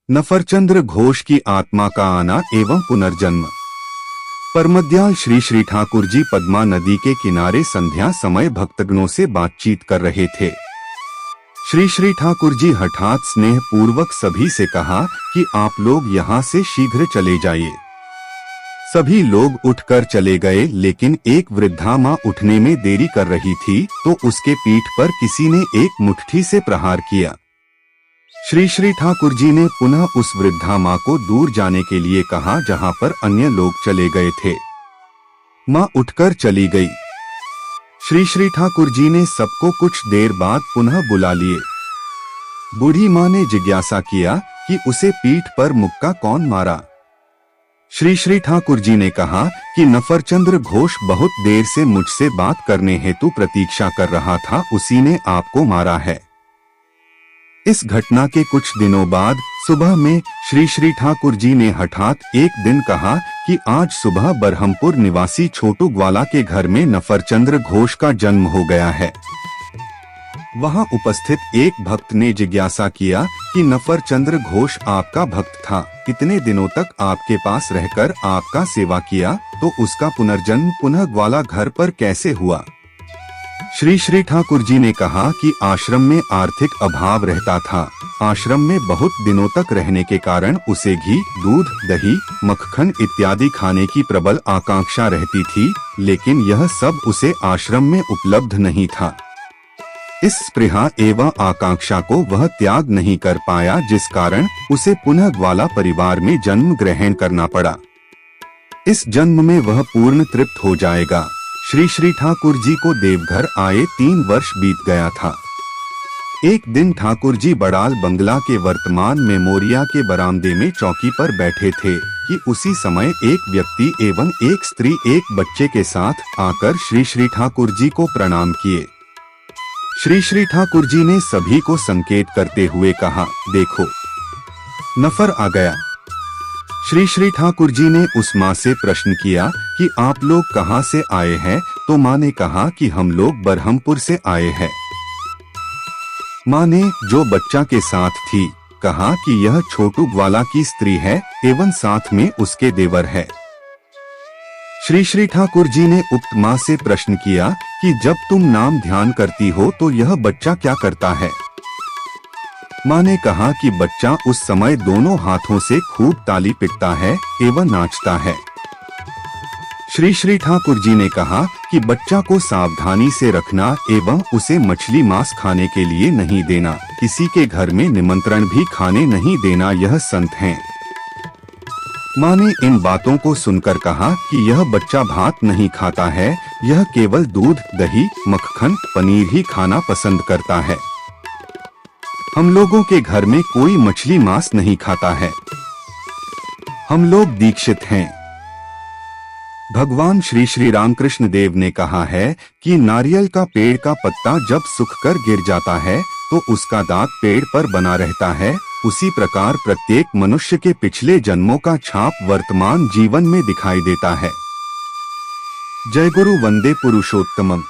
नफरचंद्र घोष की आत्मा का आना एवं पुनर्जन्म। परमदयाल श्री श्री ठाकुर जी पद्मा नदी के किनारे संध्या समय भक्तगणों से बातचीत कर रहे थे। श्री श्री ठाकुर जी हठात स्नेह पूर्वक सभी से कहा कि आप लोग यहाँ से शीघ्र चले जाइए। सभी लोग उठकर चले गए, लेकिन एक वृद्धा माँ उठने में देरी कर रही थी तो उसके पीठ पर किसी ने एक मुट्ठी से प्रहार किया। श्री श्री ठाकुर जी ने पुनः उस वृद्धा माँ को दूर जाने के लिए कहा जहाँ पर अन्य लोग चले गए थे। माँ उठकर चली गई। श्री श्री ठाकुर जी ने सबको कुछ देर बाद पुनः बुला लिए। बूढ़ी माँ ने जिज्ञासा किया कि उसे पीठ पर मुक्का कौन मारा। श्री श्री ठाकुर जी ने कहा कि नफरचंद्र घोष बहुत देर से मुझसे बात करने हेतु प्रतीक्षा कर रहा था, उसी ने आपको मारा है। इस घटना के कुछ दिनों बाद सुबह में श्री श्री ठाकुर जी ने हठात एक दिन कहा कि आज सुबह बरहमपुर निवासी छोटू ग्वाला के घर में नफरचंद्र घोष का जन्म हो गया है। वहां उपस्थित एक भक्त ने जिज्ञासा किया कि नफरचंद्र घोष आपका भक्त था, इतने दिनों तक आपके पास रहकर आपका सेवा किया, तो उसका पुनर्जन्म पुनः ग्वाला घर पर कैसे हुआ। श्री श्री ठाकुर जी ने कहा कि आश्रम में आर्थिक अभाव रहता था। आश्रम में बहुत दिनों तक रहने के कारण उसे घी, दूध, दही, मक्खन इत्यादि खाने की प्रबल आकांक्षा रहती थी, लेकिन यह सब उसे आश्रम में उपलब्ध नहीं था। इस स्पृहा एवं आकांक्षा को वह त्याग नहीं कर पाया, जिस कारण उसे पुनः ग्वाला परिवार में जन्म ग्रहण करना पड़ा। इस जन्म में वह पूर्ण तृप्त हो जाएगा। श्री श्री ठाकुर जी को देवघर आए 3 वर्ष बीत गया था। एक दिन ठाकुर जी बड़ाल बंगला के वर्तमान मेमोरिया के बरामदे में चौकी पर बैठे थे कि उसी समय एक व्यक्ति एवं एक स्त्री एक बच्चे के साथ आकर श्री श्री ठाकुर जी को प्रणाम किए। श्री श्री ठाकुर जी ने सभी को संकेत करते हुए कहा, देखो नफर आ गया। श्री श्री ठाकुर जी ने उस माँ से प्रश्न किया कि आप लोग कहाँ से आए हैं, तो माँ ने कहा कि हम लोग बरहमपुर से आए हैं। माँ ने जो बच्चा के साथ थी कहा कि यह छोटू ग्वाला की स्त्री है एवं साथ में उसके देवर है। श्री श्री ठाकुर जी ने उक्त माँ से प्रश्न किया कि जब तुम नाम ध्यान करती हो तो यह बच्चा क्या करता है। माँ ने कहा कि बच्चा उस समय दोनों हाथों से खूब ताली पीटता है एवं नाचता है। श्री श्री ठाकुर जी ने कहा कि बच्चा को सावधानी से रखना एवं उसे मछली मांस खाने के लिए नहीं देना, किसी के घर में निमंत्रण भी खाने नहीं देना, यह संत हैं। माँ ने इन बातों को सुनकर कहा कि यह बच्चा भात नहीं खाता है, यह केवल दूध, दही, मक्खन, पनीर ही खाना पसंद करता है। हम लोगों के घर में कोई मछली मांस नहीं खाता है। हम लोग दीक्षित हैं। भगवान श्री श्री रामकृष्ण देव ने कहा है कि नारियल का पेड़ का पत्ता जब सूखकर गिर जाता है तो उसका दाग पेड़ पर बना रहता है, उसी प्रकार प्रत्येक मनुष्य के पिछले जन्मों का छाप वर्तमान जीवन में दिखाई देता है। जय गुरु वंदे पुरुषोत्तमम।